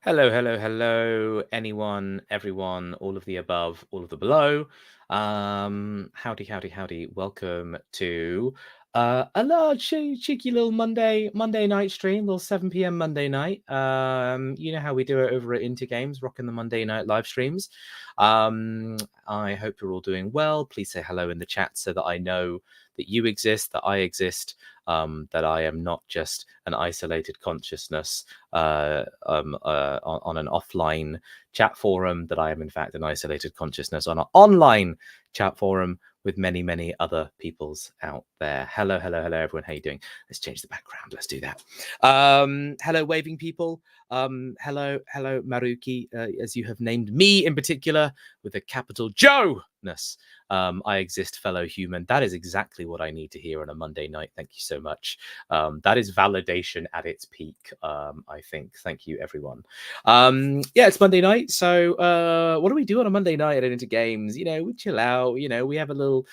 Hello, hello, hello, anyone, everyone, all of the above, all of the below. Howdy, howdy, howdy. Welcome to a large, cheeky little Monday night stream, little 7 p.m. Monday night. You know how we do it over at Into Games, rocking the Monday night live streams. I hope you're all doing well. Please say hello in the chat so that I know that you exist, that I exist, that I am not just an isolated consciousness on an offline chat forum, that I am in fact an isolated consciousness on an online chat forum with many, many other peoples out there. Hello, hello, hello, everyone. How you doing? Let's change the background. Let's do that. Hello, waving people. Hello, Maruki, as you have named me in particular with a capital Joe-ness. I exist, fellow human. That is exactly what I need to hear on a Monday night. Thank you so much. That is validation at its peak, I think. Thank you, everyone. Yeah, it's Monday night. So what do we do on a Monday night at Into Games? You know, we chill out. You know, we have a little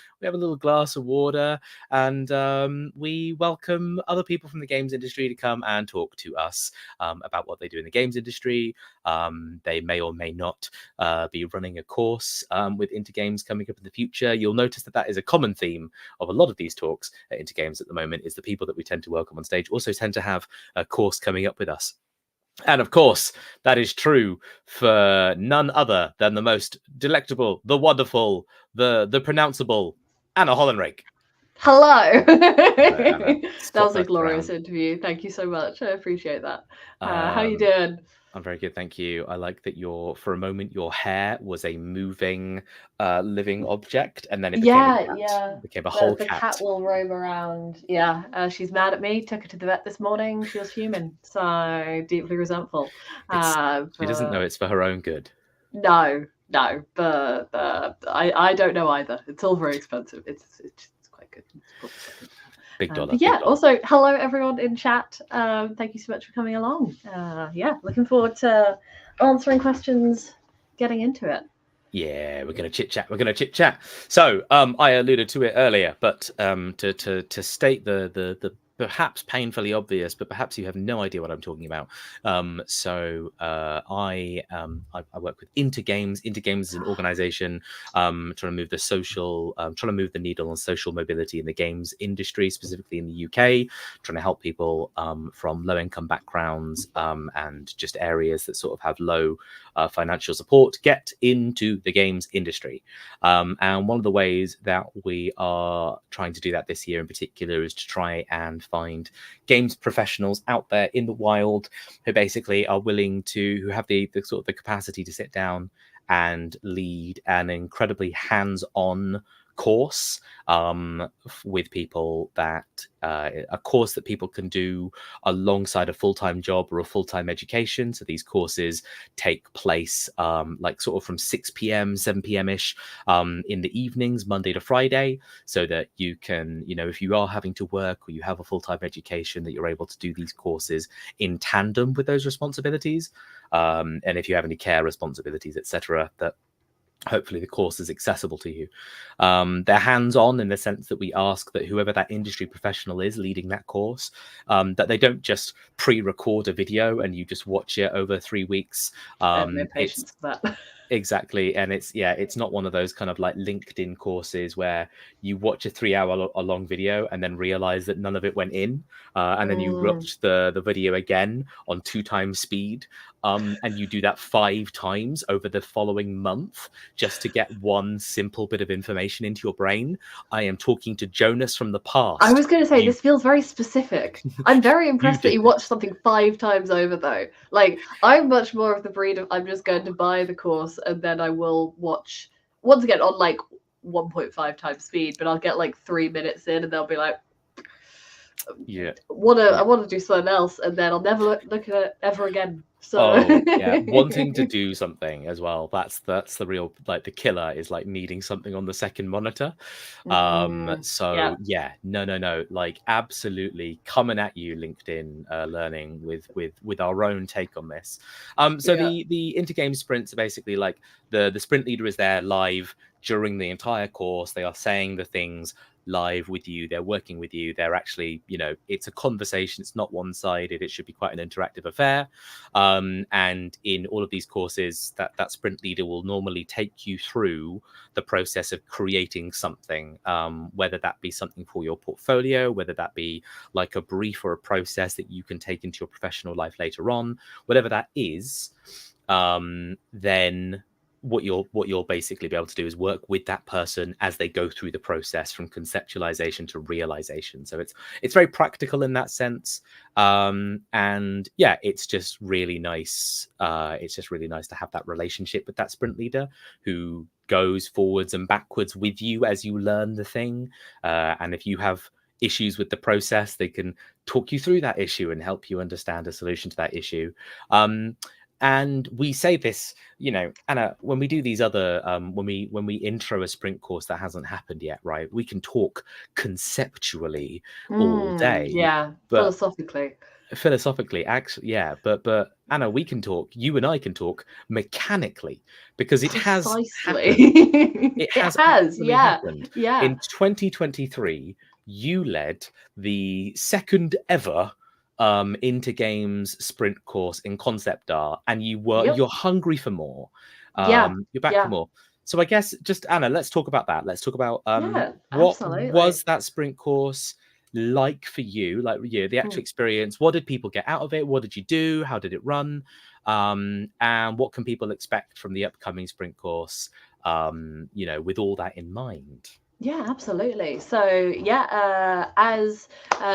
glass of water, and we welcome other people from the games industry to come and talk to us about what they do in the games industry. They may or may not be running a course with Into Games coming up in the future. You'll notice that is a common theme of a lot of these talks at Into Games at the moment, is the people that we tend to welcome on stage also tend to have a course coming up with us. And of course, that is true for none other than the most delectable, the wonderful, the pronounceable Anna Hollinrake. Hello. Anna. That was a glorious interview. Thank you so much. I appreciate that. How you doing? I'm very good, thank you. I like that for a moment, your hair was a moving, living object, and then it became a cat. Yeah. It became a whole cat. The cat will roam around. Yeah, she's mad at me. Took her to the vet this morning. She was human, so deeply resentful. She doesn't know it's for her own good. No, but I don't know either. It's all very expensive. It's quite good. Big dollar. But yeah, also, hello everyone in chat. Thank you so much for coming along. Yeah, looking forward to answering questions, getting into it. Yeah, we're going to chit chat. So I alluded to it earlier, but to state the perhaps painfully obvious, but perhaps you have no idea what I'm talking about. So I work with Into Games. Into Games is an organization trying to move the needle on social mobility in the games industry, specifically in the UK, trying to help people from low income backgrounds and just areas that sort of have low financial support get into the games industry. And one of the ways that we are trying to do that this year in particular is to try and find games professionals out there in the wild who basically are willing to, who have the sort of the capacity to sit down and lead an incredibly hands-on course with people, that a course that people can do alongside a full-time job or a full-time education. So these courses take place like sort of from 6 p.m 7 p.m ish in the evenings, Monday to Friday, so that you can, you know, if you are having to work or you have a full-time education, that you're able to do these courses in tandem with those responsibilities, and if you have any care responsibilities, etc., that hopefully the course is accessible to you. They're hands-on in the sense that we ask that whoever that industry professional is leading that course, that they don't just pre-record a video and you just watch it over 3 weeks. I have no patience for that. Exactly. And it's not one of those kind of like LinkedIn courses where you watch a 3-hour long video and then realize that none of it went in, and then you watch the video again on 2 times speed, and you do that 5 times over the following month just to get one simple bit of information into your brain. I am talking to Jonas from the past. I was going to say, this feels very specific. I'm very impressed that you watched something 5 times over, though. Like, I'm much more of the breed of, I'm just going to buy the course and then I will watch, once again, on like 1.5 times speed, but I'll get like 3 minutes in and they'll be like, yeah, I want to do something else, and then I'll never look at it ever again. So yeah, wanting to do something as well, that's the real, like, the killer is like needing something on the second monitor. So yeah, no, like absolutely coming at you, LinkedIn Learning, with our own take on this. So the intergame sprints are basically like the sprint leader is there live during the entire course. They are saying the things live with you, they're working with you, they're actually, you know, it's a conversation, it's not one-sided, it should be quite an interactive affair. And in all of these courses, that sprint leader will normally take you through the process of creating something, whether that be something for your portfolio, whether that be like a brief or a process that you can take into your professional life later on, whatever that is. Then what you'll basically be able to do is work with that person as they go through the process from conceptualization to realization. So it's very practical in that sense. And yeah, it's just really nice. It's just really nice to have that relationship with that sprint leader who goes forwards and backwards with you as you learn the thing. And if you have issues with the process, they can talk you through that issue and help you understand a solution to that issue. And we say this, you know, Anna, when we do these other, when we intro a sprint course that hasn't happened yet, right? We can talk conceptually all day. Yeah, but philosophically, actually, yeah. But Anna, you and I can talk mechanically because it has happened. It has actually happened. Yeah. In 2023, you led the second ever into games sprint course in concept art, and you're hungry for more. You're back for more. So I guess just Anna, let's talk about that. Let's talk about what was that sprint course like for you, the actual experience. What did people get out of it? What did you do? How did it run? And what can people expect from the upcoming sprint course, you know, with all that in mind? Yeah, absolutely. So yeah, as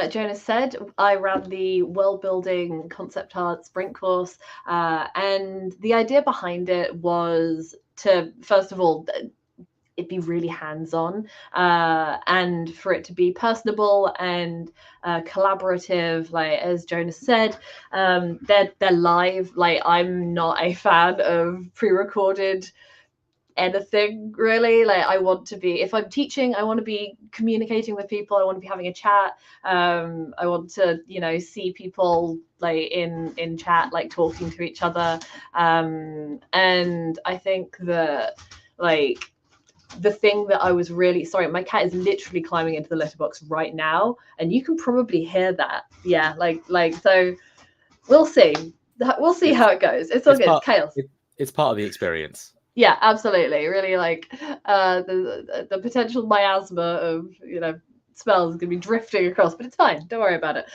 Jonas said, I ran the Worldbuilding concept art sprint course, and the idea behind it was to, first of all, it be really hands-on, and for it to be personable and collaborative. Like as Jonas said, they're live. Like I'm not a fan of pre-recorded anything really. Like I want to be, if I'm teaching, I want to be communicating with people, I want to be having a chat, I want to, you know, see people like in chat, like talking to each other, and I think that like the thing that I was really sorry, my cat is literally climbing into the letterbox right now, and you can probably hear that. Yeah, like so we'll see how it goes. It's all good. It's chaos. It's part of the experience. Yeah, absolutely. Really, like the potential miasma of, you know, smells is going to be drifting across, but it's fine. Don't worry about it.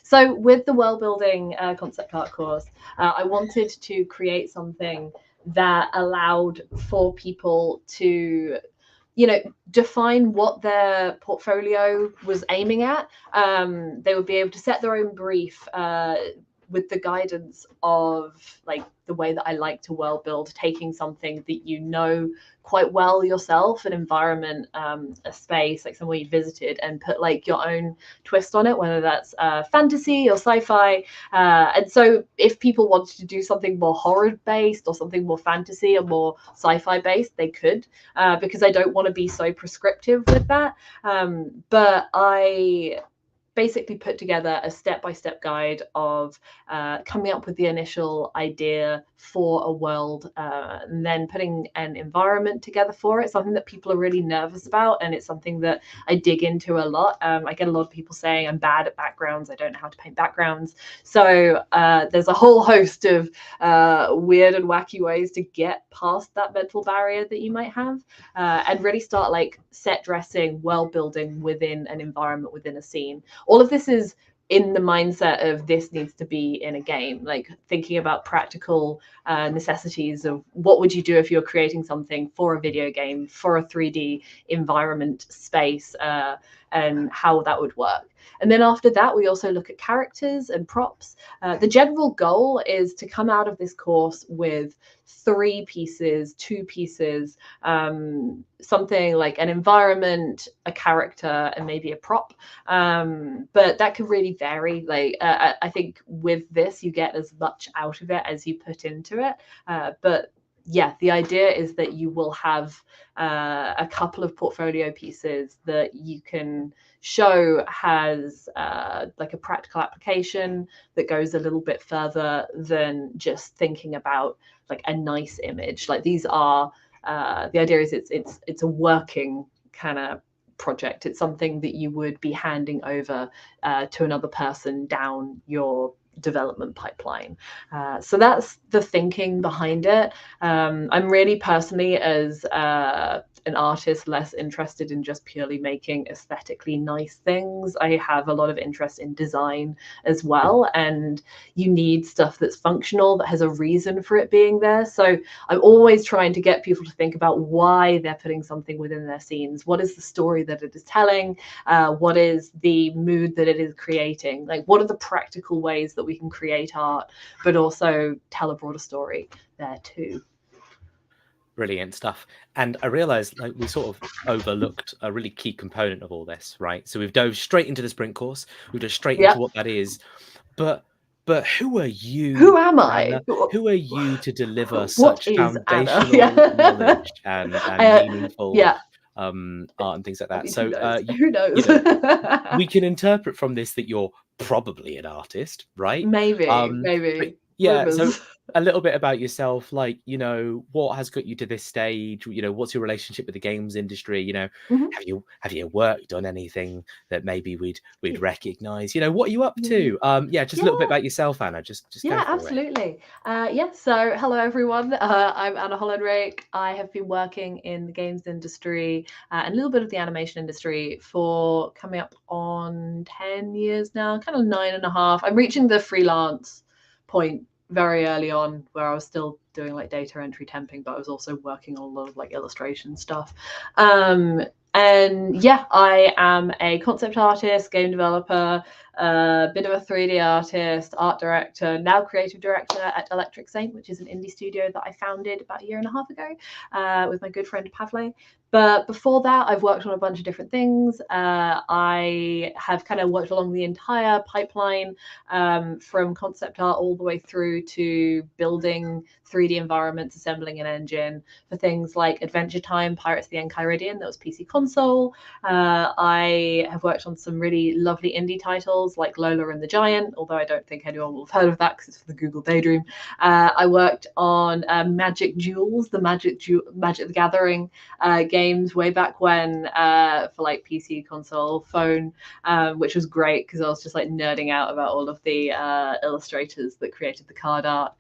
So with the Worldbuilding concept art course, I wanted to create something that allowed for people to, you know, define what their portfolio was aiming at. They would be able to set their own brief with the guidance of like the way that I like to world build, taking something that you know quite well yourself, an environment, a space, like somewhere you visited, and put like your own twist on it, whether that's fantasy or sci-fi. And so if people wanted to do something more horror based or something more fantasy or more sci-fi based, they could, because I don't want to be so prescriptive with that. But I basically put together a step-by-step guide of coming up with the initial idea for a world, and then putting an environment together for it, something that people are really nervous about, and it's something that I dig into a lot. I get a lot of people saying I'm bad at backgrounds, I don't know how to paint backgrounds. So there's a whole host of weird and wacky ways to get past that mental barrier that you might have, and really start like set dressing, world building within an environment, within a scene. All of this is in the mindset of this needs to be in a game, like thinking about practical necessities of what would you do if you're creating something for a video game, for a 3D environment space, and how that would work. And then after that, we also look at characters and props. The general goal is to come out of this course with 3 pieces, 2 pieces, something like an environment, a character, and maybe a prop. But that could really vary. Like I think with this, you get as much out of it as you put into it. But yeah, the idea is that you will have a couple of portfolio pieces that you can show has like a practical application that goes a little bit further than just thinking about like a nice image. Like these are the idea is it's a working kind of project. It's something that you would be handing over to another person down your development pipeline. So that's the thinking behind it. I'm really personally, as an artist, less interested in just purely making aesthetically nice things. I have a lot of interest in design as well, and you need stuff that's functional, that has a reason for it being there. So I'm always trying to get people to think about why they're putting something within their scenes. What is the story that it is telling? What is the mood that it is creating? Like, what are the practical ways that we can create art, but also tell a broader story there too? Brilliant stuff. And I realized like we sort of overlooked a really key component of all this, right? So we've dove straight into the sprint course, we've dove straight into what that is, but who are you? Who am I? Anna? Who are you to deliver What such is foundational knowledge and meaningful art and things like that? I mean, So who knows? You know, we can interpret from this that you're probably an artist, right? Maybe. Yeah, Rumors. so a little bit about yourself, like, you know, what has got you to this stage? You know, what's your relationship with the games industry? You know, have you worked on anything that maybe we'd recognize? You know, what are you up to? Yeah, just a little bit about yourself, Anna. Just go for absolutely. So hello everyone. I'm Anna Hollinrake. I have been working in the games industry and a little bit of the animation industry for coming up on 10 years now, kind of 9.5. I'm reaching the freelance point very early on, where I was still doing like data entry temping, but I was also working on a lot of like illustration stuff. And yeah, I am a concept artist, game developer, a bit of a 3D artist, art director, now creative director at Electric Saint, which is an indie studio that I founded about 1.5 years ago with my good friend Pavle. But before that, I've worked on a bunch of different things. I have kind of worked along the entire pipeline from concept art all the way through to building 3D environments, assembling an engine for things like Adventure Time, Pirates of the Enchiridion, that was PC console. I have worked on some really lovely indie titles like Lola and the Giant, although I don't think anyone will have heard of that because it's for the Google Daydream. I worked on Magic Jewels, the Magic the Gathering games way back when for like PC, console, phone, which was great because I was just like nerding out about all of the illustrators that created the card art.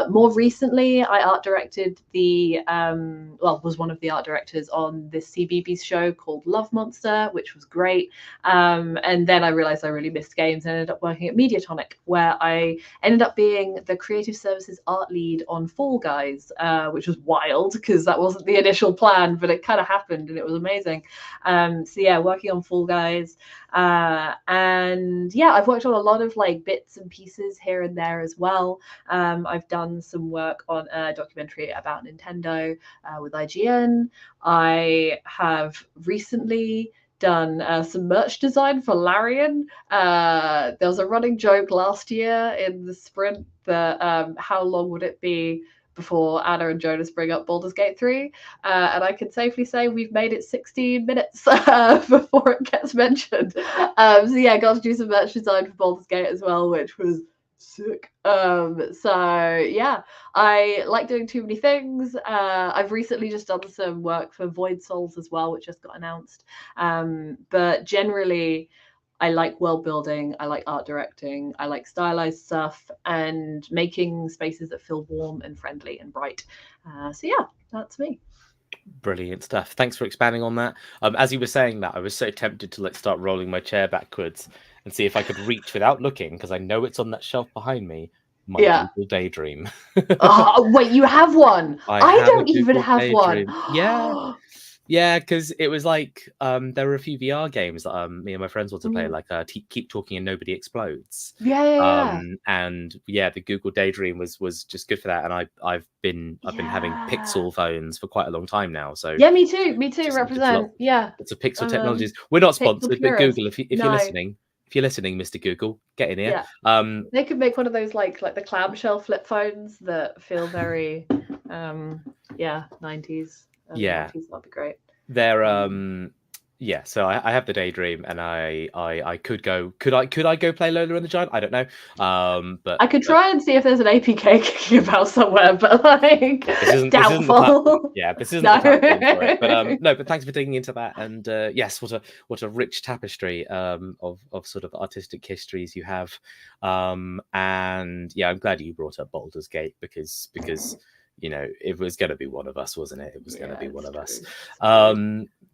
More recently, I art directed was one of the art directors on this CBeebies show called Love Monster, which was great. And then I realized I really missed games and ended up working at Mediatonic, where I ended up being the creative services art lead on Fall Guys, which was wild because that wasn't the initial plan, but it kind of happened and it was amazing. So yeah, working on Fall Guys. And yeah, I've worked on a lot of like bits and pieces here and there as well. I've done some work on a documentary about Nintendo with IGN. I have recently done some merch design for Larian. There was a running joke last year in the sprint that how long would it be before Anna and Jonas bring up Baldur's Gate 3, and I can safely say we've made it 16 minutes before it gets mentioned. So yeah, got to do some merch design for Baldur's Gate as well, which was sick. So yeah, I like doing too many things. I've recently just done some work for Void Souls as well, which just got announced. But generally, I like world building, I like art directing, I like stylized stuff and making spaces that feel warm and friendly and bright. So yeah, that's me. Brilliant stuff. Thanks for expanding on that. As you were saying that, I was so tempted to start rolling my chair backwards and see if I could reach without looking, because I know it's on that shelf behind me. My Google Daydream. Oh, wait, you have one? I don't even have Daydream. one. Yeah, because it was like there were a few VR games that me and my friends want to play, like Keep Talking and Nobody Explodes. And yeah, the Google Daydream was just good for that. And I've been having Pixel phones for quite a long time now. So yeah, me too. Represent. It's a Pixel technologies. We're not sponsored, but Google, if you're listening. If you're listening, Mr. Google, get in here. Yeah. They could make one of those like the clamshell flip phones that feel very 90s. Yeah, 90s, that'd be great. They're Yeah, so I have the daydream, and I could go. Could I go play Lola and the Giant? I don't know. I could try and see if there's an APK kicking about somewhere, but like This isn't the platform. doubtful. Yeah, this isn't No. the platform for it. But no, but thanks for digging into that. And yes, what a rich tapestry of sort of artistic histories you have. And yeah, I'm glad you brought up Baldur's Gate because it was going to be one of us, wasn't it? It was going to be one of us.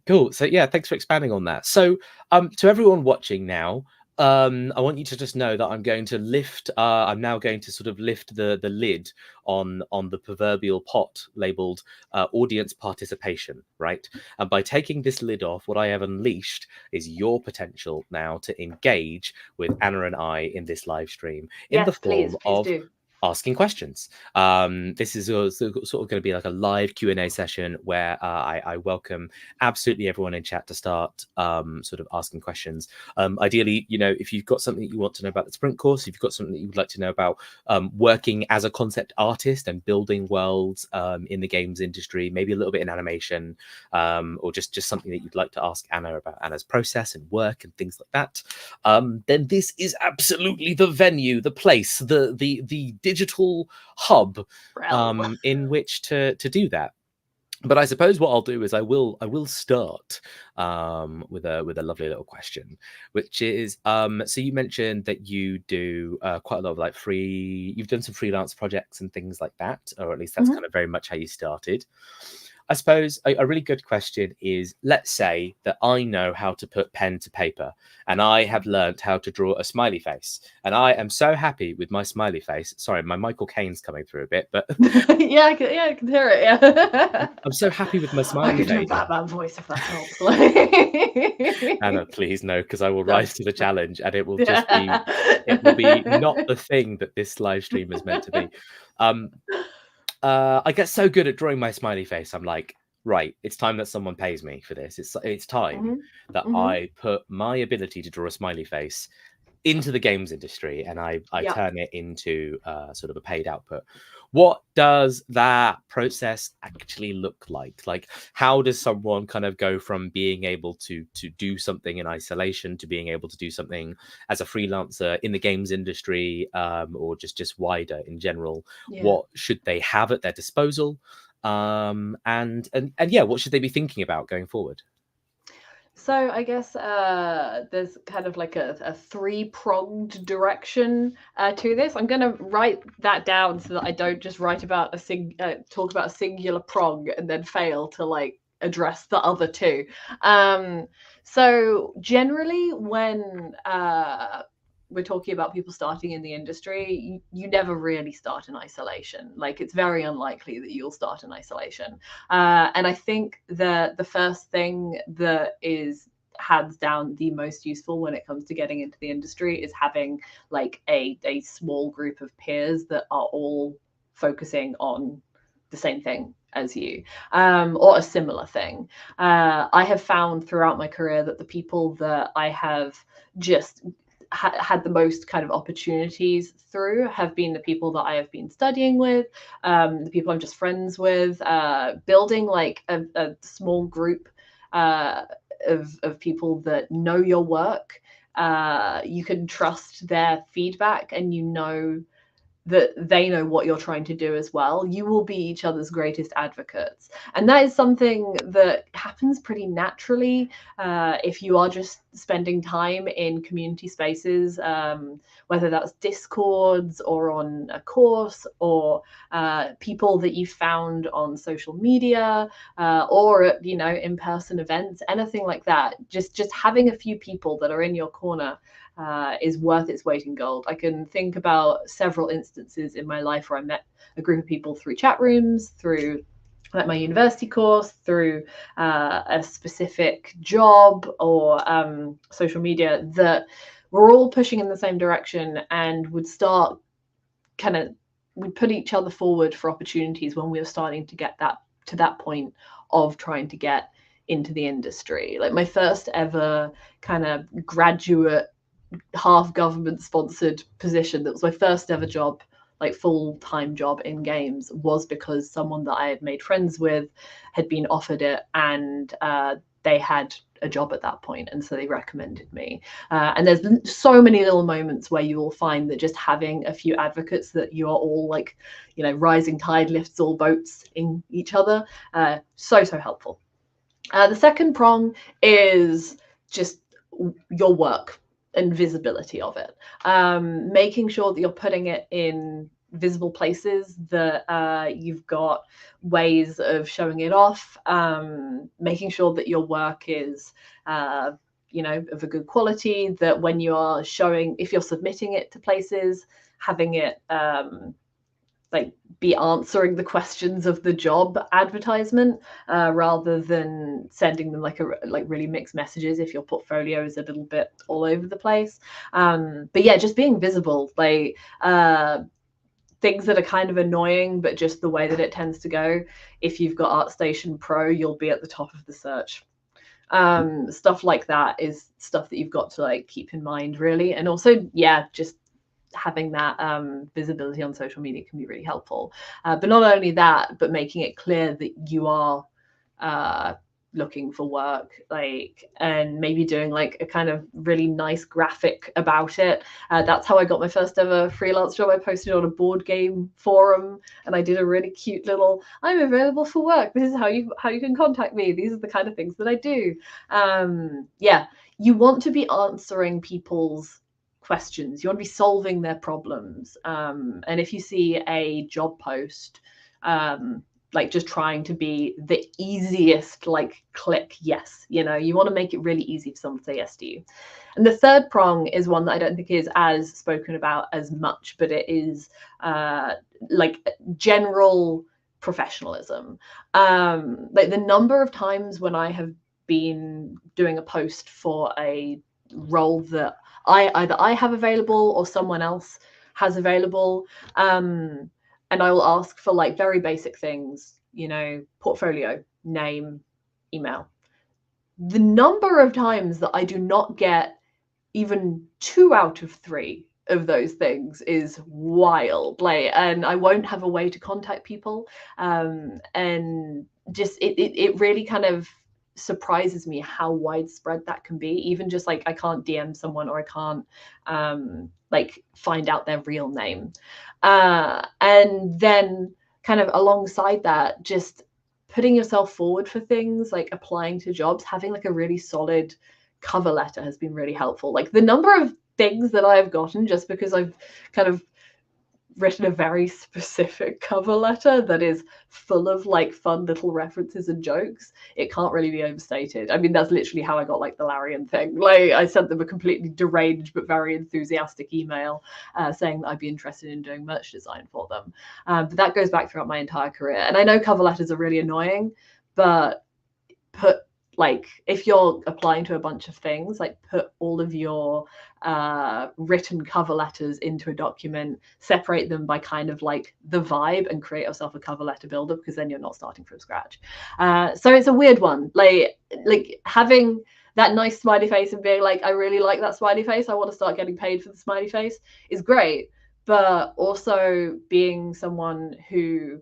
Cool. So yeah, thanks for expanding on that. So to everyone watching now, I want you to just know that I'm going to lift. I'm now going to sort of lift the lid on the proverbial pot labeled audience participation, right? And by taking this lid off, what I have unleashed is your potential now to engage with Anna and I in this live stream in the form please of do. asking questions. This is sort of going to be like a live Q&A session where I welcome absolutely everyone in chat to start sort of asking questions. Ideally, if you've got something you want to know about the sprint course, if you've got something that you would like to know about working as a concept artist and building worlds in the games industry, maybe a little bit in animation, or just something that you'd like to ask Anna about Anna's process and work and things like that, then this is absolutely the venue, the place, the digital hub in which to do that. But I suppose what I'll do is I will start with a lovely little question, which is so you mentioned that you do quite a lot of you've done some freelance projects and things like that, or at least that's kind of very much how you started. I suppose a really good question is, let's say that I know how to put pen to paper and I have learned how to draw a smiley face, and I am so happy with my smiley face. Sorry, my Michael Caine's coming through a bit, but yeah, I can hear it. Yeah, I'm so happy with my smiley face. I could do a Batman voice if that helps. Anna, please no, because I will rise to the challenge, and it will just be not the thing that this live stream is meant to be. I get so good at drawing my smiley face. I'm like, right, it's time that someone pays me for this. It's time that I put my ability to draw a smiley face into the games industry, and I turn it into sort of a paid output. What does that process actually look like? Like, how does someone kind of go from being able to do something in isolation to being able to do something as a freelancer in the games industry, or just wider in general? What should they have at their disposal? And yeah, what should they be thinking about going forward? So I guess there's kind of like a three-pronged direction to this. I'm going to write that down so that I don't just write about talk about a singular prong and then fail to address the other two. So generally, when we're talking about people starting in the industry, you never really start in isolation. Like, it's very unlikely that you'll start in isolation. And I think that the first thing that is hands down the most useful when it comes to getting into the industry is having like a small group of peers that are all focusing on the same thing as you, or a similar thing. I have found throughout my career that the people that I have just had the most kind of opportunities through have been the people that I have been studying with, the people I'm just friends with, building like a small group of people that know your work. You can trust their feedback, and you know that they know what you're trying to do as well. You will be each other's greatest advocates. And that is something that happens pretty naturally if you are just spending time in community spaces, whether that's Discords or on a course, or people that you found on social media, or at, in-person events, anything like that. Just having a few people that are in your corner is worth its weight in gold. I can think about several instances in my life where I met a group of people through chat rooms, through like my university course, through a specific job, or social media, that were all pushing in the same direction and would start we'd put each other forward for opportunities when we were starting to get to that point of trying to get into the industry. Like, my first ever kind of graduate half government sponsored position that was my first ever job, like full-time job in games, was because someone that I had made friends with had been offered it, and they had a job at that point, and so they recommended me. And there's so many little moments where you will find that just having a few advocates that you are all like, you know, rising tide lifts all boats in each other. So helpful. The second prong is just your work and visibility of it. Making sure that you're putting it in visible places, that you've got ways of showing it off, making sure that your work is you know, of a good quality, that when you are showing, if you're submitting it to places, having it like be answering the questions of the job advertisement, rather than sending them like really mixed messages if your portfolio is a little bit all over the place. But yeah, just being visible, like things that are kind of annoying, but just the way that it tends to go. If you've got ArtStation Pro, you'll be at the top of the search. Stuff like that is stuff that you've got to like keep in mind, really. And also, yeah, just having that visibility on social media can be really helpful. But not only that, but making it clear that you are looking for work, like, and maybe doing like a kind of really nice graphic about it. That's how I got my first ever freelance job. I posted on a board game forum, and I did a really cute little, I'm available for work, this is how you can contact me, these are the kind of things that I do. Yeah, you want to be answering people's questions, you want to be solving their problems. And if you see a job post like just trying to be the easiest, like click yes, you know, you want to make it really easy for someone to say yes to you. And the third prong is one that I don't think is as spoken about as much, but it is like general professionalism. Like the number of times when I have been doing a post for a role that either I have available or someone else has available, and I will ask for like very basic things, you know, portfolio, name, email. The number of times that I do not get even 2 out of 3 of those things is wild. Like, and I won't have a way to contact people. And just it really kind of surprises me how widespread that can be. Even just like I can't DM someone, or I can't like find out their real name. And then kind of alongside that, just putting yourself forward for things, like applying to jobs, having like a really solid cover letter has been really helpful. Like the number of things that I've gotten just because I've kind of written a very specific cover letter that is full of like fun little references and jokes, it can't really be overstated. I mean, that's literally how I got like the Larian thing. Like I sent them a completely deranged but very enthusiastic email saying that I'd be interested in doing merch design for them. But that goes back throughout my entire career. And I know cover letters are really annoying, but like if you're applying to a bunch of things, like put all of your written cover letters into a document, separate them by kind of like the vibe, and create yourself a cover letter builder, because then you're not starting from scratch. So it's a weird one, like having that nice smiley face and being like, I really like that smiley face, I want to start getting paid for the smiley face, is great. But also being someone who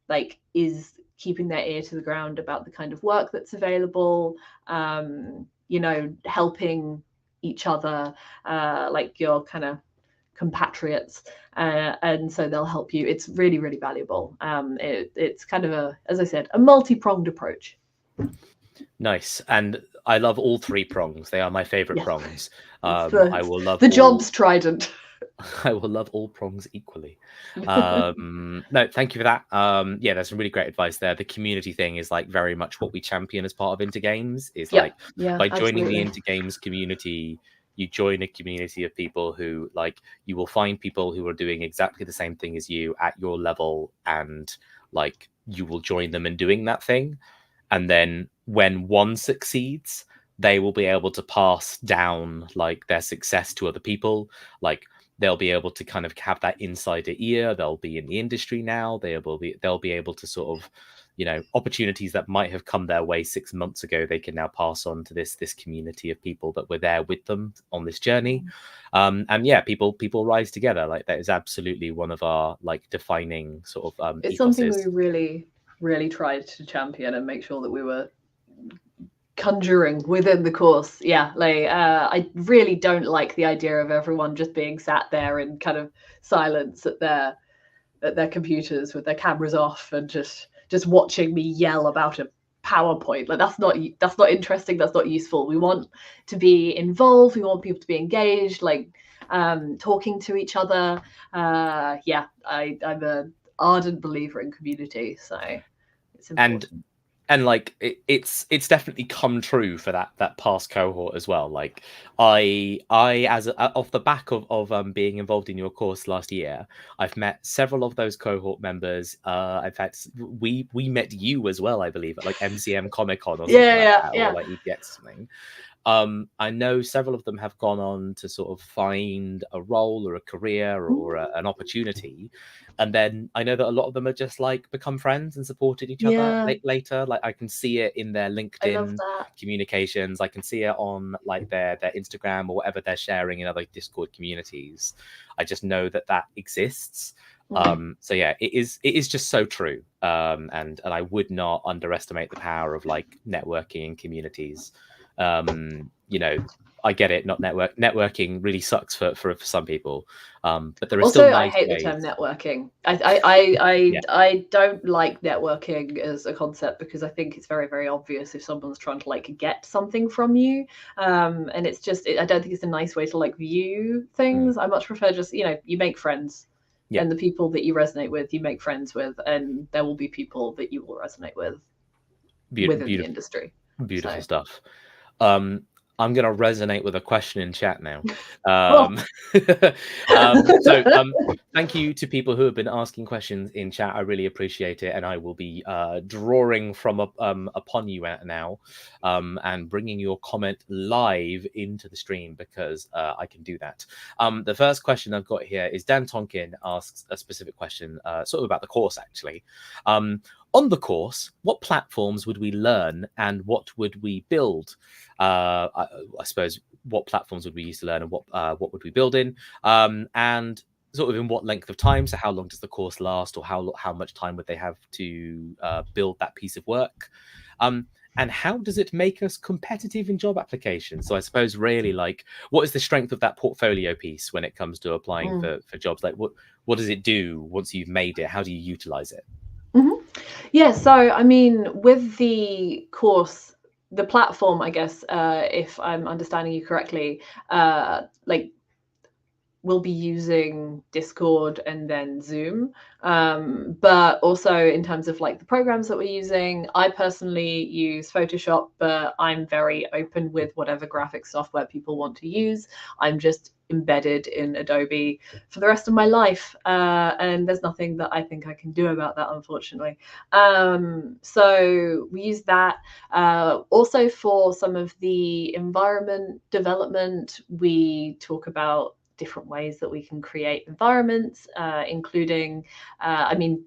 like is keeping their ear to the ground about the kind of work that's available, you know, helping each other, like your kind of compatriots, and so they'll help you. It's really, really valuable. It's kind of a, as I said, a multi-pronged approach. Nice. And I love all 3 prongs. They are my favorite prongs. I will love the job's trident. I will love all prongs equally. No, thank you for that. Yeah, there's some really great advice there. The community thing is like very much what we champion as part of Intergames. Is like by joining the Intergames community, you join a community of people who, like, you will find people who are doing exactly the same thing as you at your level, and like you will join them in doing that thing. And then when one succeeds, they will be able to pass down like their success to other people. Like they'll be able to kind of have that insider ear. They'll be in the industry now. They'll be able to sort of, you know, opportunities that might have come their way 6 months ago, they can now pass on to this community of people that were there with them on this journey. And yeah, people rise together. Like that is absolutely one of our like defining sort of it's something we really tried to champion and make sure that we were conjuring within the course. Yeah, like I really don't like the idea of everyone just being sat there in kind of silence at their computers with their cameras off and just watching me yell about a PowerPoint. Like that's not interesting, that's not useful. We want to be involved, we want people to be engaged, like talking to each other. Yeah, I'm an ardent believer in community, so it's important. And like it's definitely come true for that past cohort as well. Like I as off the back of being involved in your course last year, I've met several of those cohort members. In fact, we met you as well, I believe, at like MCM Comic Con or something like that, or like EPX or something. I know several of them have gone on to sort of find a role or a career or an opportunity. And then I know that a lot of them have just like become friends and supported each other later. Like I can see it in their LinkedIn communications. I can see it on like their Instagram or whatever they're sharing in other Discord communities. I just know that exists. So yeah, it is just so true. And I would not underestimate the power of like networking in communities. You know, I get it. Not networking really sucks for some people, but there are also still nice I hate ways. the term networking. I don't like networking as a concept because I think it's very, very obvious if someone's trying to like get something from you, and it's just I don't think it's a nice way to like view things. I much prefer just you make friends, and the people that you resonate with you make friends with, and there will be people that you will resonate with within the industry. Beautiful stuff. I'm going to resonate with a question in chat now. So thank you to people who have been asking questions in chat. I really appreciate it. And I will be drawing from upon you now and bringing your comment live into the stream because I can do that. The first question I've got here is Dan Tonkin asks a specific question, sort of about the course, actually. On the course, what platforms would we learn and what would we build? I suppose what platforms would we use to learn and what would we build in? And sort of in what length of time? So how long does the course last, or how much time would they have to build that piece of work? And how does it make us competitive in job applications? So I suppose really like, what is the strength of that portfolio piece when it comes to applying for jobs? Like what does it do once you've made it? How do you utilize it? Yeah, so I mean, with the course, the platform, I guess, if I'm understanding you correctly, like we'll be using Discord and then Zoom. But also in terms of like the programs that we're using, I personally use Photoshop, but I'm very open with whatever graphic software people want to use. I'm just embedded in Adobe for the rest of my life. And there's nothing that I think I can do about that, unfortunately. So we use that. Also for some of the environment development, we talk about different ways that we can create environments, including, I mean,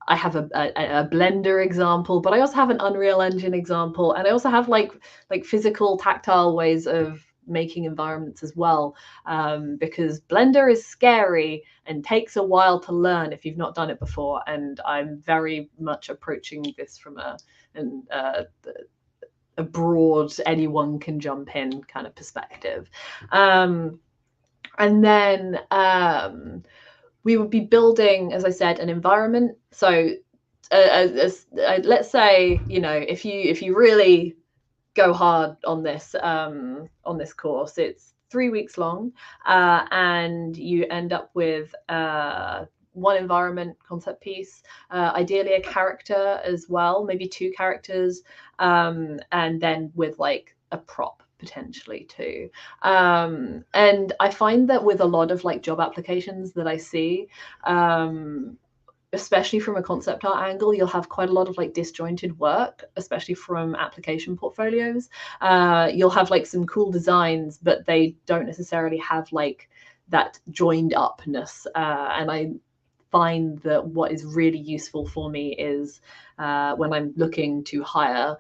I have a Blender example, but I also have an Unreal Engine example, and I also have like physical, tactile ways of making environments as well, because Blender is scary and takes a while to learn if you've not done it before. And I'm very much approaching this from a broad, anyone can jump in kind of perspective. And then we would be building, as I said, an environment. So let's say, if you really go hard on this course, it's 3 weeks long, and you end up with one environment concept piece, ideally a character as well, maybe 2 characters, and then with like a prop potentially too. And I find that with a lot of like job applications that I see, especially from a concept art angle, you'll have quite a lot of like disjointed work, especially from application portfolios. You'll have like some cool designs, but they don't necessarily have like that joined upness. And I find that what is really useful for me is when I'm looking to hire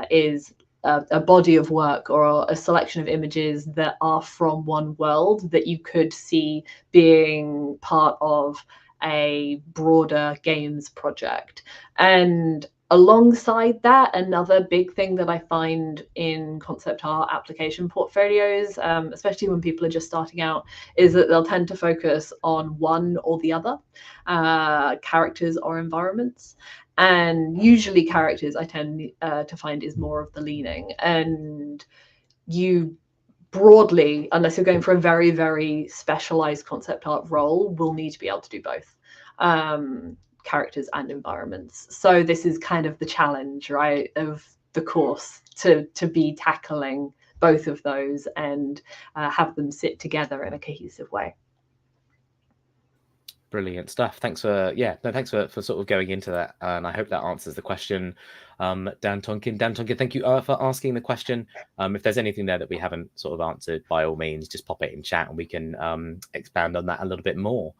is a body of work or a selection of images that are from one world that you could see being part of a broader games project. And Alongside that, another big thing that I find in concept art application portfolios, especially when people are just starting out, is that they'll tend to focus on one or the other, characters or environments. And usually characters I tend to find is more of the leaning. And you broadly, unless you're going for a very, very specialized concept art role, will need to be able to do both. Characters and environments. So this is kind of the challenge, right, of the course, to be tackling both of those and have them sit together in a cohesive way. Brilliant stuff. Thanks for thanks for sort of going into that, and I hope that answers the question. Dan Tonkin, thank you for asking the question. If there's anything there that we haven't sort of answered, by all means, just pop it in chat and we can expand on that a little bit more.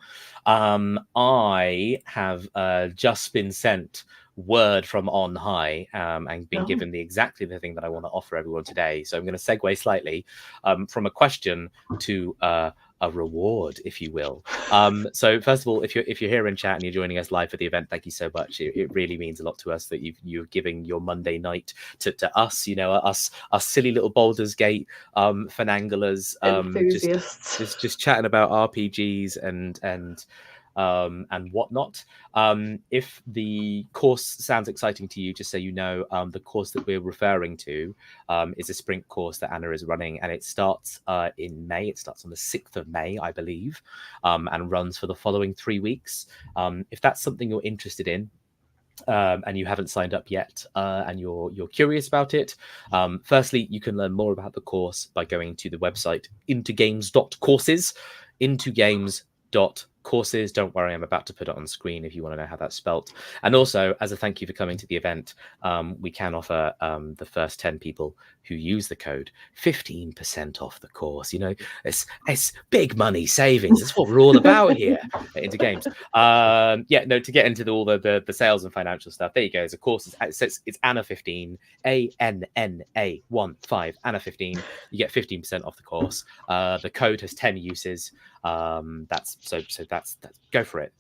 I have just been sent word from on high and been given exactly the thing that I want to offer everyone today. So I'm going to segue slightly from a question to a reward, if you will. So first of all, if you're here in chat and you're joining us live for the event, thank you so much. It really means a lot to us that you're giving your Monday night to us. You know, us silly little Baldur's Gate fananglers, enthusiasts, just chatting about RPGs and whatnot. If the course sounds exciting to you, just so you know, the course that we're referring to is a sprint course that Anna is running, and it starts in May. It starts on the 6th of May, I believe, and runs for the following 3 weeks. If that's something you're interested in, and you haven't signed up yet, and you're curious about it, firstly, you can learn more about the course by going to the website intogames.courses, intogames.courses. Don't worry, I'm about to put it on screen if you want to know how that's spelt. And also, as a thank you for coming to the event, we can offer the first 10 people who use the code 15% off the course. You know, it's big money savings. That's what we're all about here at Into Games. To get into all the sales and financial stuff, there you go. The course it's Anna 15, ANNA15, Anna 15. You get 15% off the course. The code has 10 uses. That's go for it.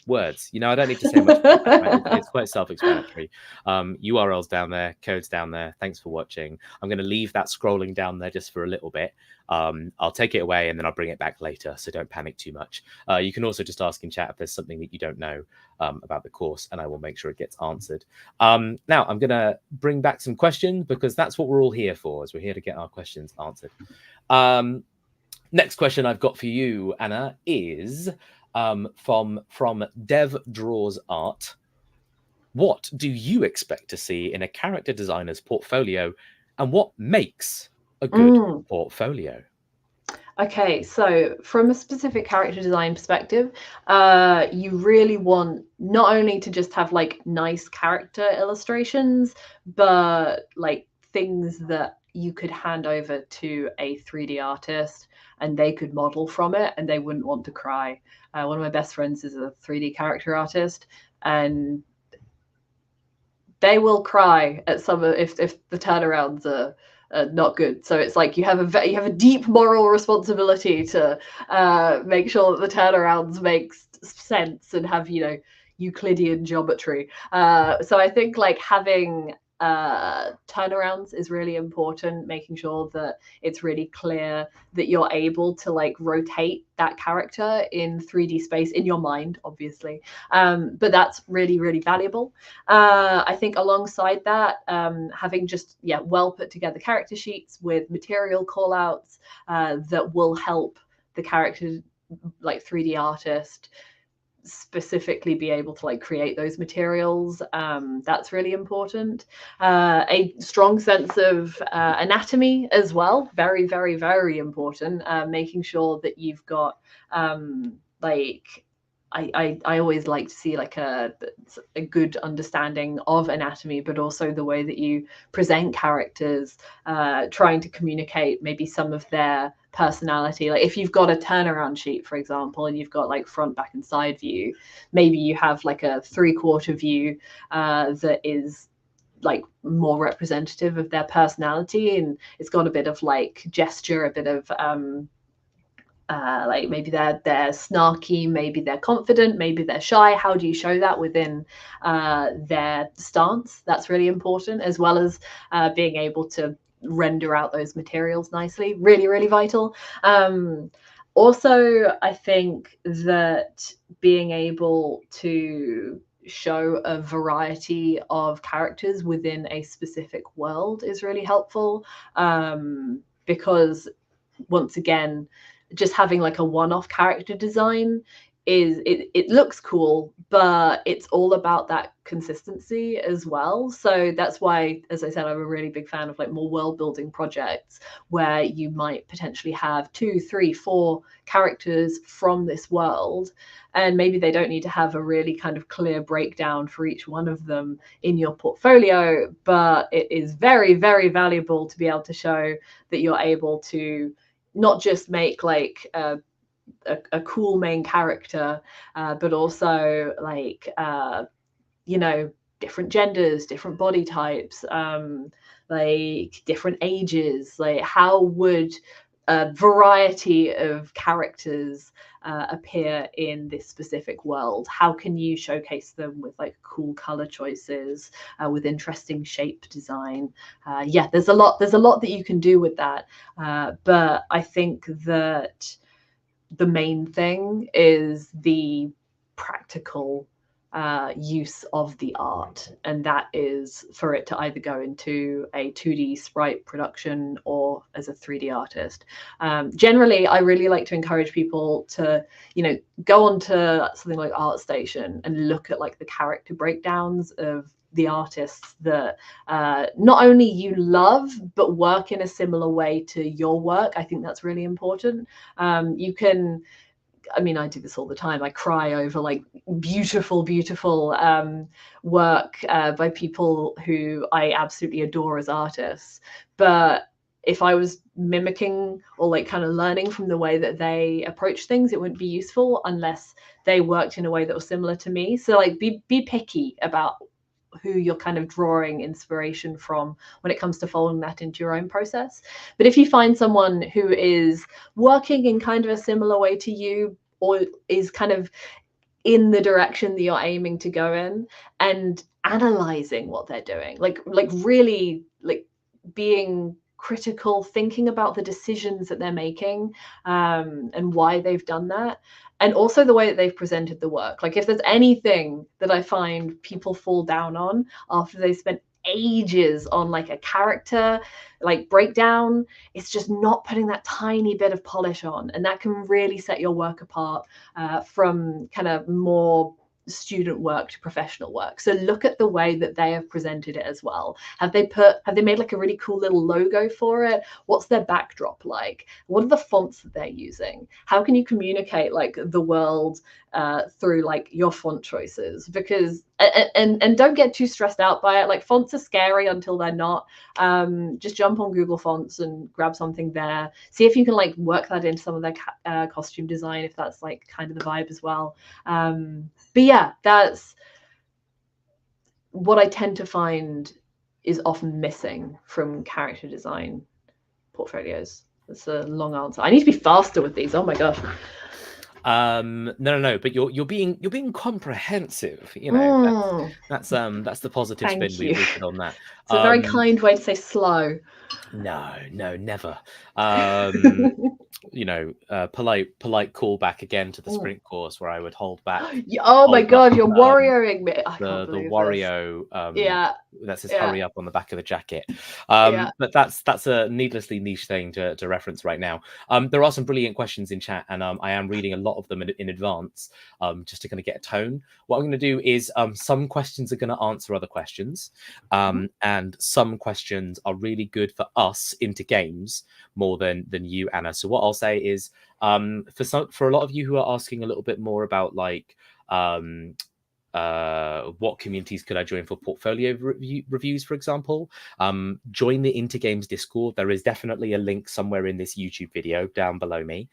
Words. You know, I don't need to say much about that, right? It's quite self-explanatory. URL's down there, code's down there. Thanks for watching. I'm going to leave that scrolling down there just for a little bit. I'll take it away and then I'll bring it back later, so don't panic too much. You can also just ask in chat if there's something that you don't know about the course, and I will make sure it gets answered. Now I'm going to bring back some questions, because that's what we're all here for, is we're here to get our questions answered. Next question I've got for you, Anna, is from Dev Draws Art. What do you expect to see in a character designer's portfolio, and what makes a good portfolio? Okay, so from a specific character design perspective, you really want not only to just have like nice character illustrations, but like things that you could hand over to a 3D artist and they could model from it and they wouldn't want to cry. One of my best friends is a 3D character artist, and they will cry at some if the turnarounds are not good. So it's like you have a deep moral responsibility to make sure that the turnarounds make sense and have, you know, Euclidean geometry. So I think like having turnarounds is really important, making sure that it's really clear that you're able to like rotate that character in 3D space in your mind, obviously, but that's really, really valuable. I think alongside that, having just well put together character sheets with material call outs that will help the character like 3D artist specifically be able to like create those materials. That's really important. A strong sense of anatomy as well, very, very, very important. Making sure that you've got like I always like to see like a good understanding of anatomy, but also the way that you present characters, trying to communicate maybe some of their personality. Like if you've got a turnaround sheet, for example, and you've got like front, back, and side view, maybe you have like a 3/4 view that is like more representative of their personality, and it's got a bit of like gesture, a bit of like maybe they're snarky, maybe they're confident, maybe they're shy. How do you show that within their stance? That's really important, as well as being able to render out those materials nicely. Really, really vital. Also, I think that being able to show a variety of characters within a specific world is really helpful, because once again, just having like a one-off character design is it looks cool, but it's all about that consistency as well. So that's why, as I said, I'm a really big fan of like more world building projects where you might potentially have 2, 3, 4 characters from this world, and maybe they don't need to have a really kind of clear breakdown for each one of them in your portfolio, but it is very, very valuable to be able to show that you're able to not just make like a cool main character, but also like different genders, different body types, like different ages. Like how would a variety of characters appear in this specific world? How can you showcase them with like cool color choices, with interesting shape design? Yeah, there's a lot that you can do with that, but I think that the main thing is the practical use of the art, and that is for it to either go into a 2D sprite production or as a 3D artist. Generally, I really like to encourage people to, go onto something like ArtStation and look at like the character breakdowns of the artists that not only you love but work in a similar way to your work. I think that's really important. You can, I mean, I do this all the time. I cry over like beautiful, beautiful work by people who I absolutely adore as artists. But if I was mimicking or like kind of learning from the way that they approach things, it wouldn't be useful unless they worked in a way that was similar to me. So like be picky about who you're kind of drawing inspiration from when it comes to folding that into your own process. But if you find someone who is working in kind of a similar way to you, or is kind of in the direction that you're aiming to go in, and analyzing what they're doing, like really like being critical, thinking about the decisions that they're making, and why they've done that, and also the way that they've presented the work. Like if there's anything that I find people fall down on after they spent ages on like a character like breakdown, it's just not putting that tiny bit of polish on, and that can really set your work apart from kind of more student work to professional work. So look at the way that they have presented it as well. Have they made like a really cool little logo for it? What's their backdrop like? What are the fonts that they're using? How can you communicate like the world through like your font choices? Because and don't get too stressed out by it. Like fonts are scary until they're not. Just jump on Google Fonts and grab something there. See if you can like work that into some of their costume design, if that's like kind of the vibe as well. But yeah, that's what I tend to find is often missing from character design portfolios. That's a long answer. I need to be faster with these. Oh my gosh. No, but you're being comprehensive. That's the positive spin we put on that. It's a very kind way to say slow. No, never. Polite callback again to the sprint course where I would hold back. Oh my god, you're warrioring me. The Wario that says hurry up on the back of the jacket. But that's a needlessly niche thing to reference right now. There are some brilliant questions in chat, and I am reading a lot of them in advance, just to kind of get a tone. What I'm going to do is some questions are going to answer other questions, and some questions are really good for us into games more than you, Anna. So what I'll say is, for a lot of you who are asking a little bit more about like what communities could I join for portfolio reviews, for example. Join the Intergames Discord. There is definitely a link somewhere in this YouTube video down below me.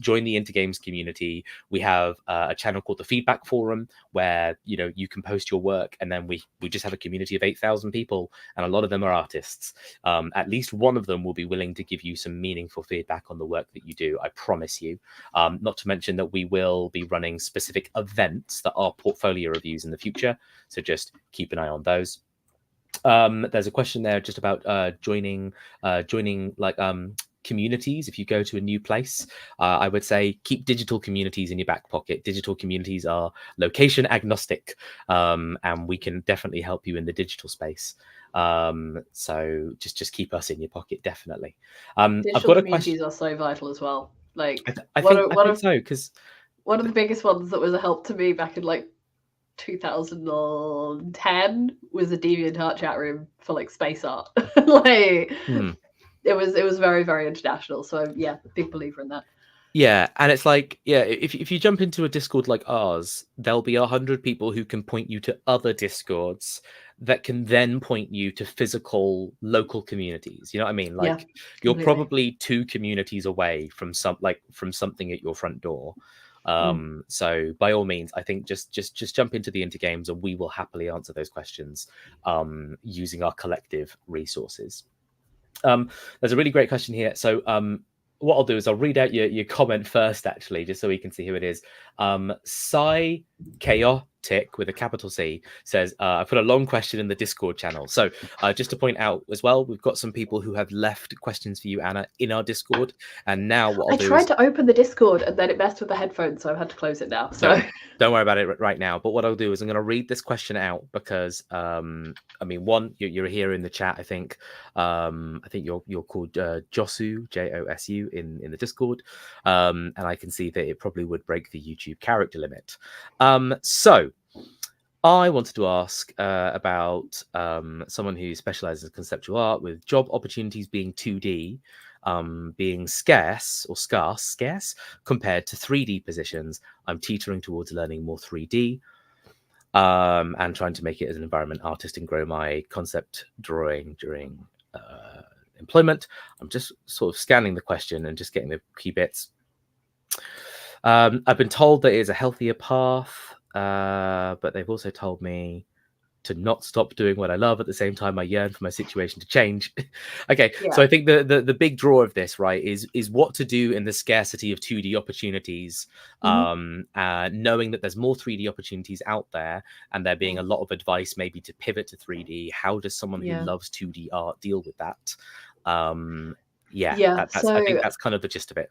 Join the Intergames community. We have a channel called the Feedback Forum, where you can post your work, and then we just have a community of 8,000 people, and a lot of them are artists. At least one of them will be willing to give you some meaningful feedback on the work that you do, I promise you. Not to mention that we will be running specific events that are portfolio reviews in the future, so just keep an eye on those. There's a question there just about joining like communities. If you go to a new place, I would say keep digital communities in your back pocket. Digital communities are location agnostic, and we can definitely help you in the digital space. So just keep us in your pocket, definitely. Digital I've got a communities question. are so vital as well. Like I think so, because one of the biggest ones that was a help to me back in like 2010 was a DeviantArt chat room for like space art. Like it was very, very international. So yeah, big believer in that. Yeah, and it's like, yeah, if you jump into a Discord like ours, there'll be 100 people who can point you to other Discords that can then point you to physical local communities. You know what I mean? Like, Yeah, you're completely. probably 2 communities away from something at your front door. So by all means, I think just jump into the Intergames, and we will happily answer those questions using our collective resources. There's a really great question here. So what I'll do is I'll read out your comment first, actually, just so we can see who it is. Psy Chaotic with a capital C says, I put a long question in the Discord channel. So just to point out as well, we've got some people who have left questions for you, Anna, in our Discord. And now what I'll do tried to open the Discord and then it messed with the headphones, so I've had to close it now. So don't worry about it right now. But what I'll do is I'm going to read this question out because, I mean, one, you're here in the chat, I think. I think you're called Josu, Josu, in the Discord. And I can see that it probably would break the YouTube character limit. So I wanted to ask about someone who specializes in conceptual art, with job opportunities being 2D, being scarce compared to 3D positions. I'm teetering towards learning more 3D and trying to make it as an environment artist and grow my concept drawing during employment. I'm just sort of scanning the question and just getting the key bits. I've been told that it is a healthier path, but they've also told me to not stop doing what I love at the same time I yearn for my situation to change. Okay, yeah. So I think the big draw of this, right, is what to do in the scarcity of 2D opportunities, knowing that there's more 3D opportunities out there, and there being a lot of advice maybe to pivot to 3D. How does someone who loves 2D art deal with that? I think that's kind of the gist of it.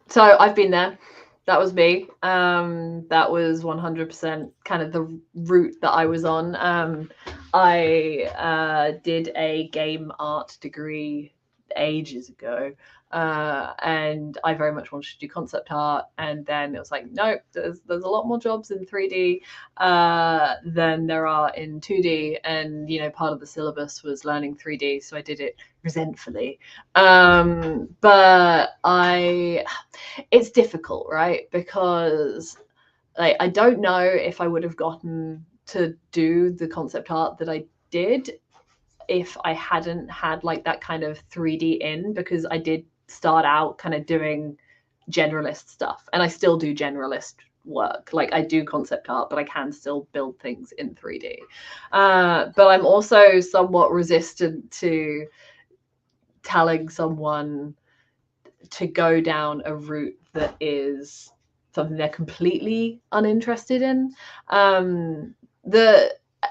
So I've been there. That was me. That was 100% kind of the route that I was on. I did a game art degree ages ago, and I very much wanted to do concept art. And then it was like, nope, there's a lot more jobs in 3D than there are in 2D. And part of the syllabus was learning 3D, so I did it resentfully. But it's difficult, right? Because I don't know if I would have gotten to do the concept art that I did if I hadn't had like that kind of 3D in, because I did start out kind of doing generalist stuff, and I still do generalist work. Like, I do concept art, but I can still build things in 3D. But I'm also somewhat resistant to telling someone to go down a route that is something they're completely uninterested in. And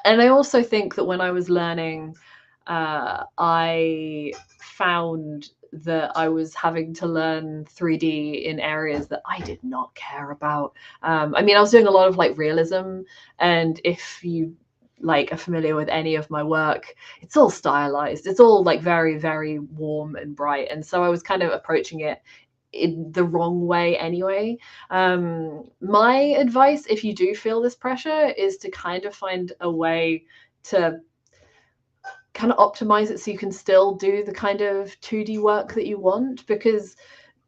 I also think that when I was learning, I found that I was having to learn 3D in areas that I did not care about. I mean, I was doing a lot of like realism, and if you are familiar with any of my work, it's all stylized. It's all like very, very warm and bright. And so I was kind of approaching it in the wrong way anyway. My advice, if you do feel this pressure, is to kind of find a way to kind of optimize it so you can still do the kind of 2D work that you want, because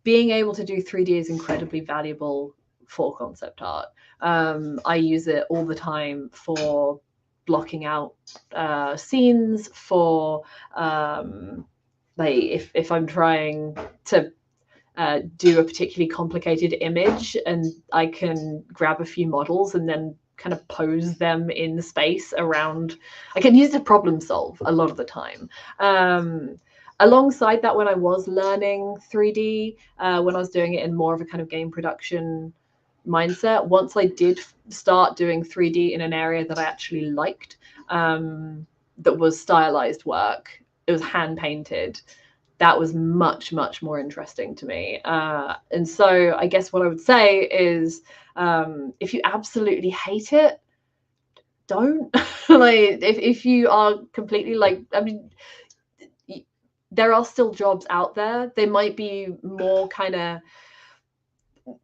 being able to do 3D is incredibly valuable for concept art. I use it all the time for blocking out scenes, for like if I'm trying to do a particularly complicated image, and I can grab a few models and then kind of pose them in space around. I can use it to problem solve a lot of the time. Alongside that, when I was learning 3D, when I was doing it in more of a kind of game production mindset, once I did start doing 3D in an area that I actually liked, that was stylized work, it was hand painted, that was much, much more interesting to me. And so I guess what I would say is, if you absolutely hate it, don't. Like, if you are completely like, I mean, there are still jobs out there. They might be more kind of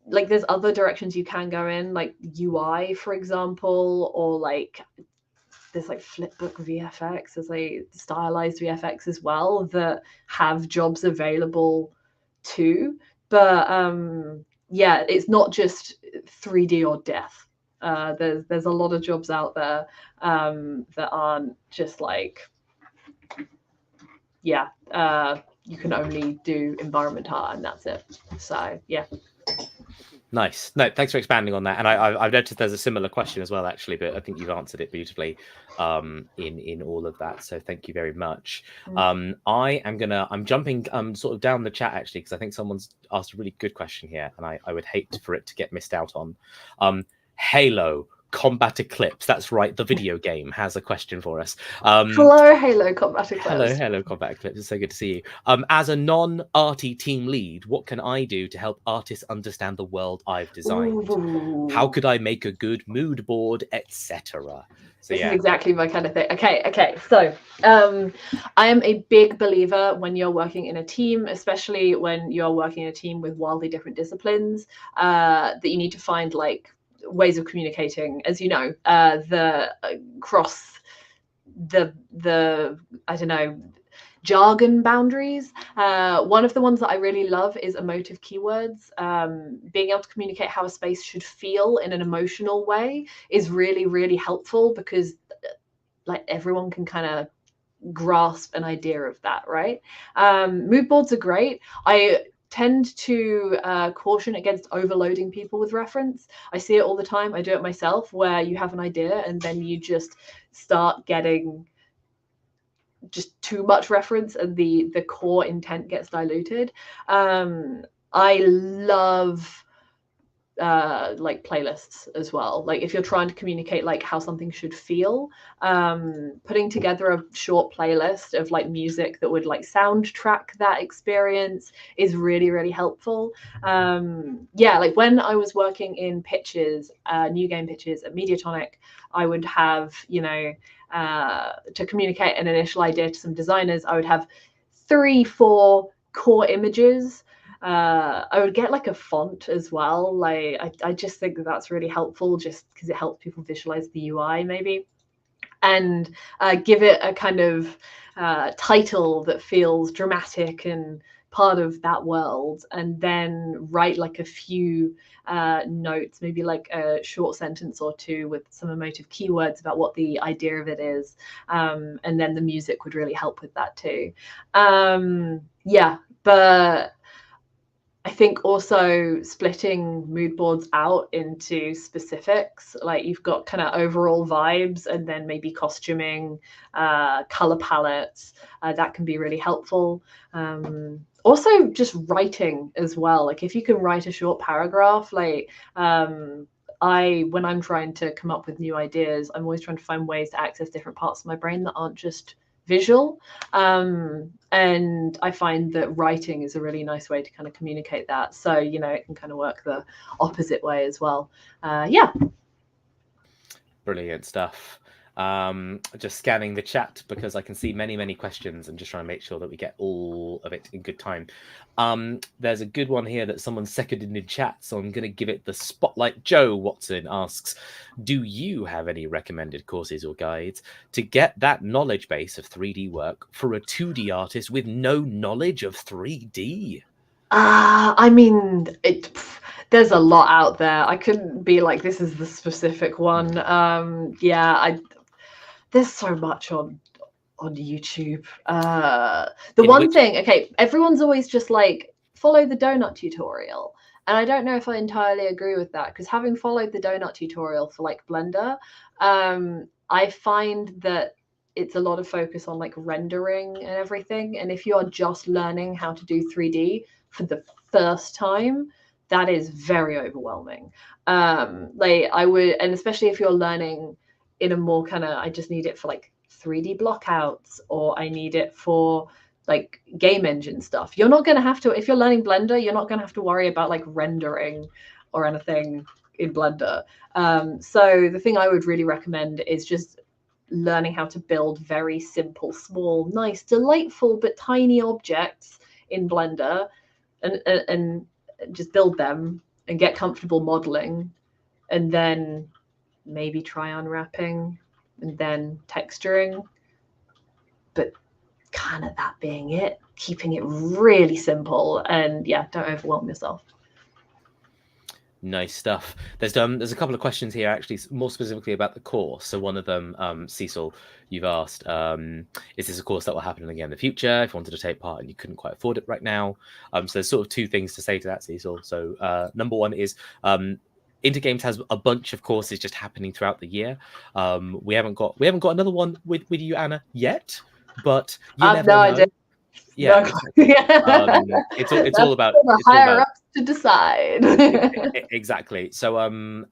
like, there's other directions you can go in, like UI, for example, or like there's like flipbook VFX, there's like stylized VFX as well that have jobs available too. But yeah, it's not just 3D or death. There's a lot of jobs out there that aren't just like, yeah, you can only do environment art and that's it. So yeah. Nice. No, thanks for expanding on that. And I've noticed there's a similar question as well, actually, but I think you've answered it beautifully in all of that. So thank you very much. I'm jumping sort of down the chat, actually, because I think someone's asked a really good question here, and I would hate for it to get missed out on. Halo Combat Eclipse, that's right, the video game, has a question for us. Hello, Halo Combat Eclipse. Hello, Combat Eclipse. It's so good to see you. As a non-arty team lead, what can I do to help artists understand the world I've designed? Ooh. How could I make a good mood board, etc.? So, this is exactly my kind of thing. Okay. So I am a big believer when you're working in a team, especially when you're working in a team with wildly different disciplines, that you need to find like ways of communicating, as you know, the cross the I don't know, jargon boundaries. One of the ones that I really love is emotive keywords. Being able to communicate how a space should feel in an emotional way is really, really helpful, because like everyone can kind of grasp an idea of that, right? Mood boards are great. I tend to caution against overloading people with reference. I see it all the time. I do it myself, where you have an idea and then you just start getting just too much reference and the core intent gets diluted. I love like playlists as well. Like if you're trying to communicate like how something should feel, putting together a short playlist of like music that would like soundtrack that experience is really, really helpful. Yeah, like when I was working in pitches, new game pitches at Mediatonic, I would have, you know, to communicate an initial idea to some designers, I would have 3-4 core images. I would get like a font as well. Like I just think that that's really helpful, just because it helps people visualize the UI maybe, and give it a kind of title that feels dramatic and part of that world, and then write like a few notes, maybe like a short sentence or two with some emotive keywords about what the idea of it is, and then the music would really help with that too. Yeah, but I think also splitting mood boards out into specifics, like you've got kind of overall vibes and then maybe costuming, color palettes, that can be really helpful. Also just writing as well. Like if you can write a short paragraph, like when I'm trying to come up with new ideas, I'm always trying to find ways to access different parts of my brain that aren't just visual, and I find that writing is a really nice way to kind of communicate that, so you know it can kind of work the opposite way as well. Yeah, brilliant stuff. Just scanning the chat because I can see many questions and just trying to make sure that we get all of it in good time. There's a good one here that someone seconded in chat, so I'm going to give it the spotlight. Joe Watson asks, do you have any recommended courses or guides to get that knowledge base of 3D work for a 2D artist with no knowledge of 3D? I mean, there's a lot out there. I couldn't be like, this is the specific one. There's so much on YouTube. The one thing, okay, everyone's always just like, follow the donut tutorial. And I don't know if I entirely agree with that, because having followed the donut tutorial for like Blender, I find that it's a lot of focus on like rendering and everything. And if you're just learning how to do 3D for the first time, that is very overwhelming. Like I would, and especially if you're learning in a more kind of, I just need it for like 3D blockouts, or I need it for like game engine stuff. You're not going to have to, if you're learning Blender, you're not going to have to worry about like rendering or anything in Blender. So the thing I would really recommend is just learning how to build very simple, small, nice, delightful, but tiny objects in Blender, and just build them and get comfortable modeling, and then maybe try unwrapping and then texturing, but kind of that being it, keeping it really simple, and yeah, don't overwhelm yourself. Nice stuff. There's a couple of questions here, actually, more specifically about the course. So one of them, Cecil, you've asked, is this a course that will happen again in the future if you wanted to take part and you couldn't quite afford it right now? So there's sort of two things to say to that, Cecil. So number one is Intergames has a bunch of courses just happening throughout the year. We haven't got another one with you, Anna, yet, but you never know. Idea. Yeah, no. it's all about the higher ups to decide. Exactly. So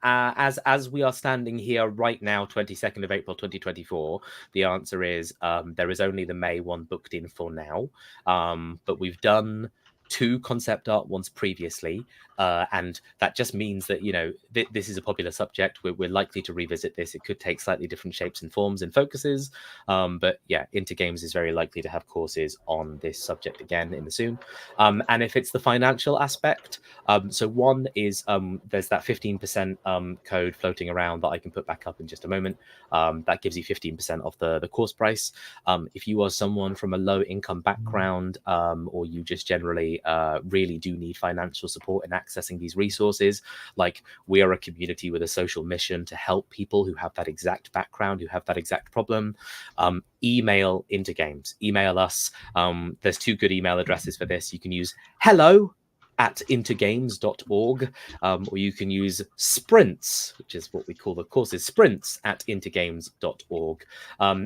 as we are standing here right now, 22nd of April 2024, the answer is there is only the May one booked in for now, but we've done 2 concept art ones previously, and that just means that, you know, this is a popular subject. We're likely to revisit this. It could take slightly different shapes and forms and focuses, but yeah, Intergames is very likely to have courses on this subject again in the soon. And if it's the financial aspect, so one is there's that 15% code floating around that I can put back up in just a moment. That gives you 15% off the course price. If you are someone from a low income background, or you just generally really do need financial support in accessing these resources, like, we are a community with a social mission to help people who have that exact background, who have that exact problem. Email Intergames, email us. There's 2 good email addresses for this. You can use hello@intergames.org, or you can use sprints, which is what we call the courses, sprints@intergames.org.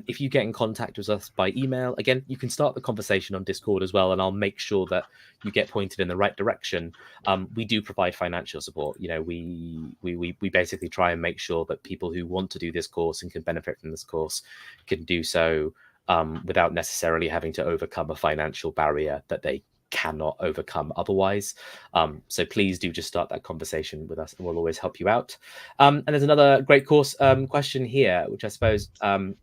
If you get in contact with us by email, again, you can start the conversation on Discord as well, and I'll make sure that you get pointed in the right direction. We do provide financial support. You know, we basically try and make sure that people who want to do this course and can benefit from this course can do so without necessarily having to overcome a financial barrier that they cannot overcome otherwise. So please do just start that conversation with us, and we'll always help you out. And there's another great course question here, which I suppose, the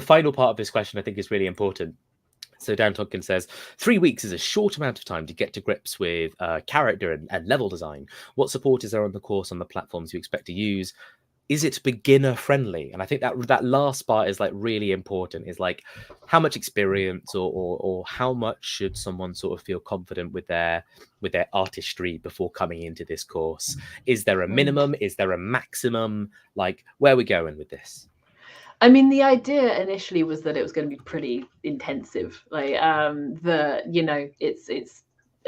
final part of this question I think is really important. So Dan Tompkins says, 3 weeks is a short amount of time to get to grips with character and level design. What support is there on the course on the platforms you expect to use? Is it beginner friendly? And I think that last part is like really important, is like, how much experience or how much should someone sort of feel confident with their artistry before coming into this course? Is there a minimum? Is there a maximum? Like, where are we going with this? I mean, the idea initially was that it was going to be pretty intensive. Like,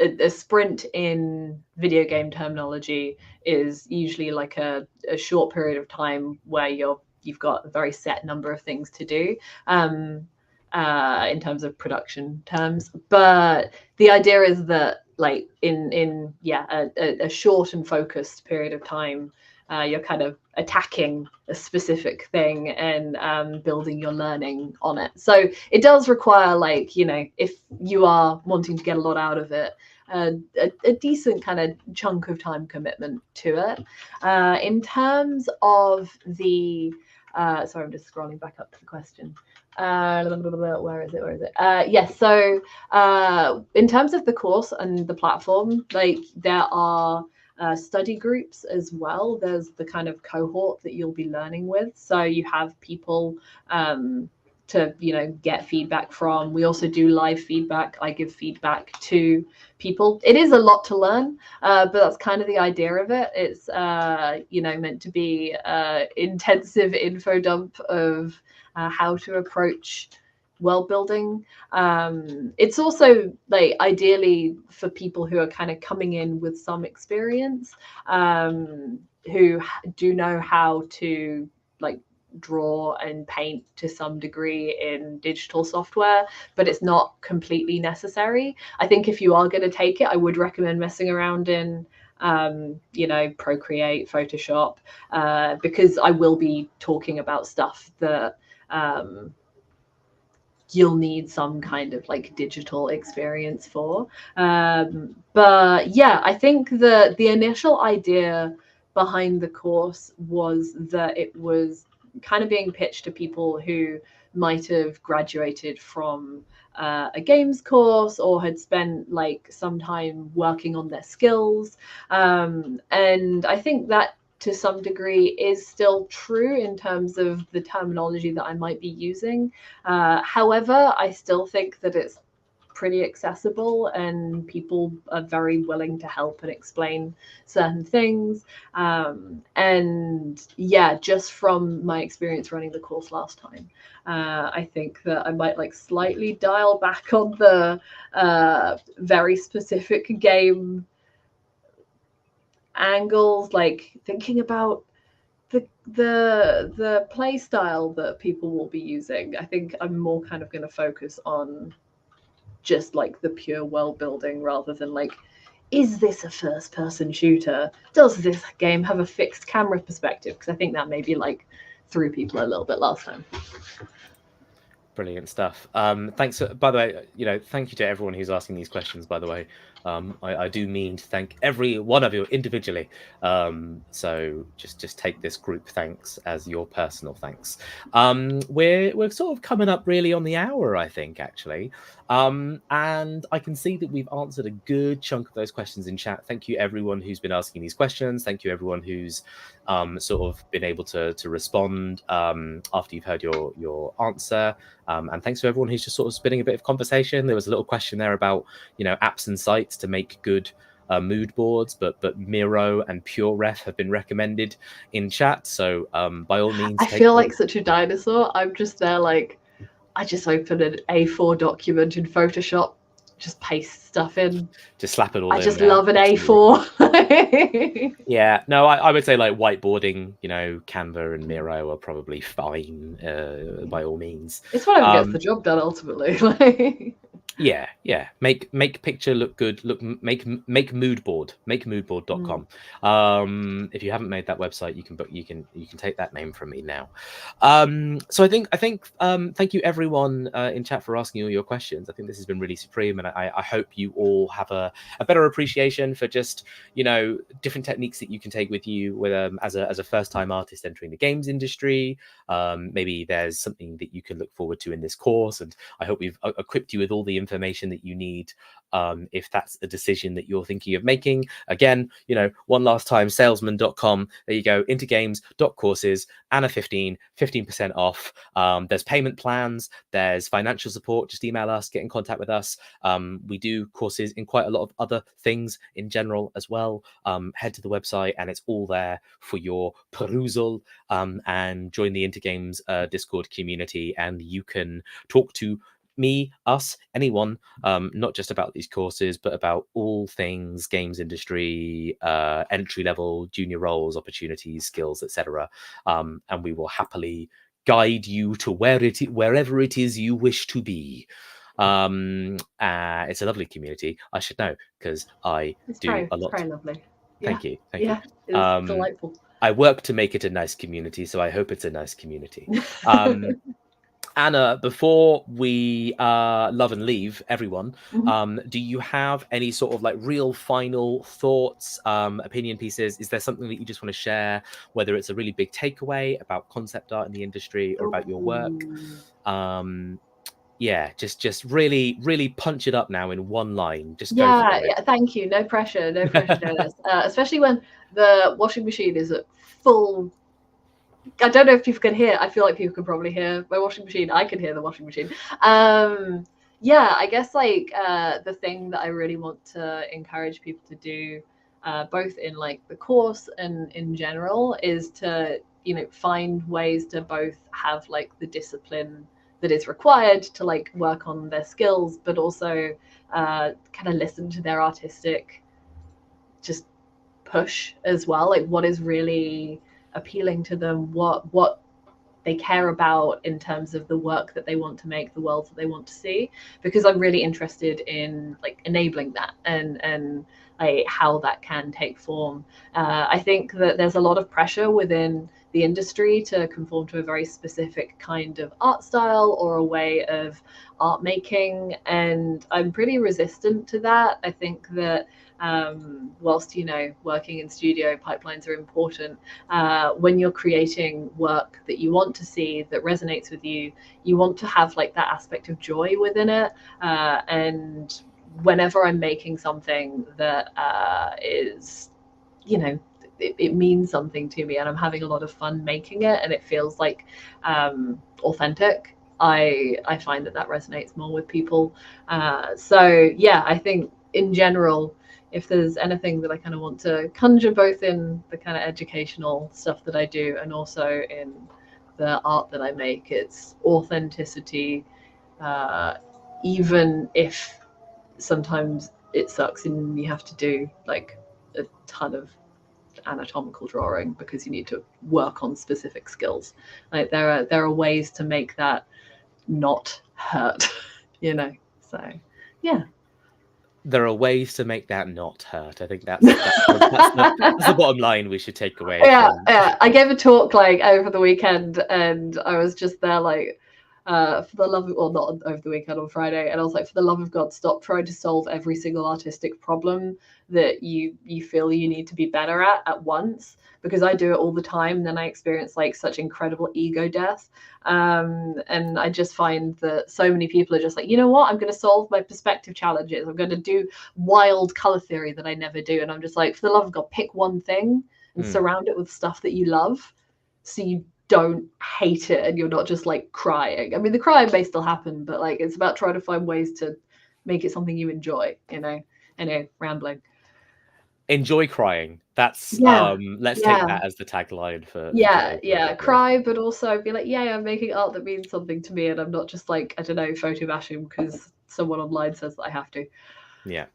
it's a sprint in video game terminology is usually like a short period of time where you've got a very set number of things to do in terms of production terms. But the idea is that, like, in a short and focused period of time, you're kind of attacking a specific thing and building your learning on it. So it does require, like, you know, if you are wanting to get a lot out of it, a decent kind of chunk of time commitment to it. In terms of the, sorry, I'm just scrolling back up to the question. Where is it? Yes. So in terms of the course and the platform, like, there are study groups as well. There's the kind of cohort that you'll be learning with. So you have people to get feedback from. We also do live feedback. I give feedback to people. It is a lot to learn, but that's kind of the idea of it. It's meant to be intensive info dump of how to approach world building. It's also like ideally for people who are kind of coming in with some experience, who do know how to like draw and paint to some degree in digital software, but it's not completely necessary. I think if you are going to take it, I would recommend messing around in Procreate, Photoshop, because I will be talking about stuff that you'll need some kind of like digital experience for. But yeah, I think the initial idea behind the course was that it was kind of being pitched to people who might have graduated from a games course or had spent like some time working on their skills. And I think that to some degree is still true in terms of the terminology that I might be using. However, I still think that it's pretty accessible and people are very willing to help and explain certain things. And yeah, just from my experience running the course last time, I think that I might like slightly dial back on the very specific game angles, like thinking about the play style that people will be using. I think I'm more kind of going to focus on just like the pure world building rather than like, is this a first person shooter? Does this game have a fixed camera perspective? Because I think that maybe like threw people a little bit last time. Brilliant stuff. Thanks. By the way, thank you to everyone who's asking these questions. By the way, I do mean to thank every one of you individually. So just take this group thanks as your personal thanks. We're sort of coming up really on the hour, I think, actually. And I can see that we've answered a good chunk of those questions in chat. Thank you everyone who's been asking these questions. Thank you everyone who's sort of been able to respond after you've heard your answer. And thanks to everyone who's just sort of spinning a bit of conversation. There was a little question there about, apps and sites to make good mood boards, but Miro and PureRef have been recommended in chat. So by all means, I feel like such a dinosaur. I'm just there like, I just open an A4 document in Photoshop, just paste stuff in. Just slap it all in. I just love an A4. Yeah, no, I would say like whiteboarding, Canva and Miro are probably fine by all means. It's whatever gets the job done ultimately. Yeah. Make picture look good. Make mood board. Make moodboard.com. If you haven't made that website, you can take that name from me now. So I think thank you everyone in chat for asking all your questions. I think this has been really supreme, and I hope you all have a better appreciation for just different techniques that you can take with you with as a first time artist entering the games industry. Maybe there's something that you can look forward to in this course, and I hope we've equipped you with all the information that you need if that's a decision that you're thinking of making. Again, one last time, salesman.com. There you go. Intergames.courses, Anna 15% off. There's payment plans, there's financial support. Just email us, get in contact with us. We do courses in quite a lot of other things in general as well. Head to the website and it's all there for your perusal, and join the Intergames Discord community, and you can talk to me, us, anyone, not just about these courses, but about all things games industry, entry level, junior roles, opportunities, skills, etc. And we will happily guide you to wherever it is you wish to be. It's a lovely community. I should know because I do a lot. It's very lovely. Thank you. It's delightful. I work to make it a nice community, so I hope it's a nice community. Anna, before we love and leave everyone, do you have any sort of like real final thoughts, opinion pieces? Is there something that you just want to share, whether it's a really big takeaway about concept art in the industry or about your work? Yeah, just really, really punch it up now in one line. Just go for it. Yeah, thank you. No pressure, Dennis. Especially when the washing machine is at full I don't know if people can hear. I feel like people can probably hear my washing machine. I can hear the washing machine. Yeah, I guess like the thing that I really want to encourage people to do, both in like the course and in general, is to, you know, find ways to both have like the discipline that is required to like work on their skills, but also kind of listen to their artistic just push as well. Like what is really appealing to them, what they care about in terms of the work that they want to make, the world that they want to see, because I'm really interested in like enabling that and like how that can take form. I think that there's a lot of pressure within the industry to conform to a very specific kind of art style or a way of art making, and I'm pretty resistant to that. I think that whilst, you know, working in studio pipelines are important, when you're creating work that you want to see, that resonates with you, you want to have like that aspect of joy within it. And whenever I'm making something that is, you know, it means something to me and I'm having a lot of fun making it and it feels like authentic, I find that that resonates more with people. So yeah, I think in general, if there's anything that I kind of want to conjure both in the kind of educational stuff that I do and also in the art that I make, it's authenticity, even if sometimes it sucks and you have to do like a ton of anatomical drawing because you need to work on specific skills. Like there are ways to make that not hurt, you know. So yeah. There are ways to make that not hurt. I think that's the bottom line we should take away. Yeah, From... yeah. I gave a talk like over the weekend, and I was just there like, for the love of, well, not over the weekend, on Friday, and I was like, for the love of God, stop trying to solve every single artistic problem that you feel you need to be better at once, because I do it all the time. Then I experience like such incredible ego death. And I just find that so many people are just like, you know what, I'm going to solve my perspective challenges. I'm going to do wild color theory that I never do. And I'm just like, for the love of God, pick one thing and surround it with stuff that you love, so you don't hate it and you're not just like crying. I mean, the crying may still happen, but like it's about trying to find ways to make it something you enjoy, you know. Anyway, rambling. Enjoy crying. That's Yeah. let's take Yeah. that as the tagline for Yeah, today's yeah. episode. Cry, but also be like, yeah, I'm making art that means something to me, and I'm not just like, I don't know, photo bashing because someone online says that I have to. Yeah.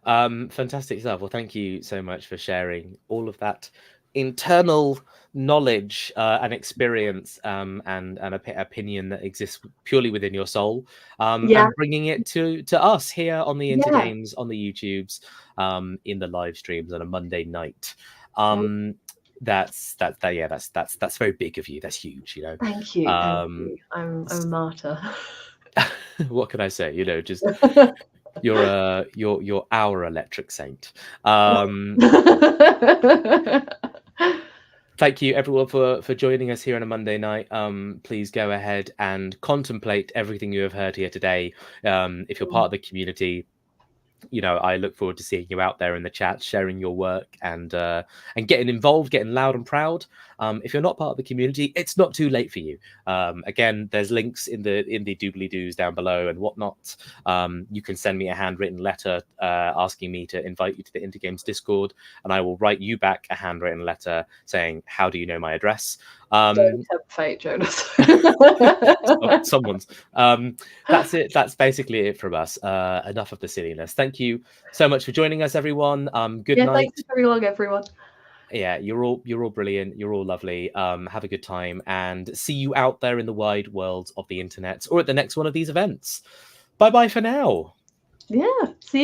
Fantastic stuff. Well, thank you so much for sharing all of that internal knowledge and experience and opinion that exists purely within your soul, Yeah. and bringing it to us here on the Yeah. Intergames, on the YouTubes, in the live streams on a Monday night. That's very big of you. That's huge, you know. Thank you. Thank you. I'm a martyr. What can I say? You know, just you're our electric saint. Thank you everyone for joining us here on a Monday night. Please go ahead and contemplate everything you have heard here today. If you're part of the community, you know, I look forward to seeing you out there in the chat, sharing your work and getting involved, getting loud and proud. If you're not part of the community, it's not too late for you. Again, there's links in the doobly doos down below and whatnot. You can send me a handwritten letter asking me to invite you to the Intergames Discord, and I will write you back a handwritten letter saying, how do you know my address? Don't tempt fate, Jonas. Someone's. That's it. That's basically it from us. Enough of the silliness. Thank you so much for joining us, everyone. Good night. Thanks for coming along, everyone. Yeah, you're all brilliant. You're all lovely. Have a good time and see you out there in the wide world of the internet or at the next one of these events. Bye bye for now. Yeah. See you.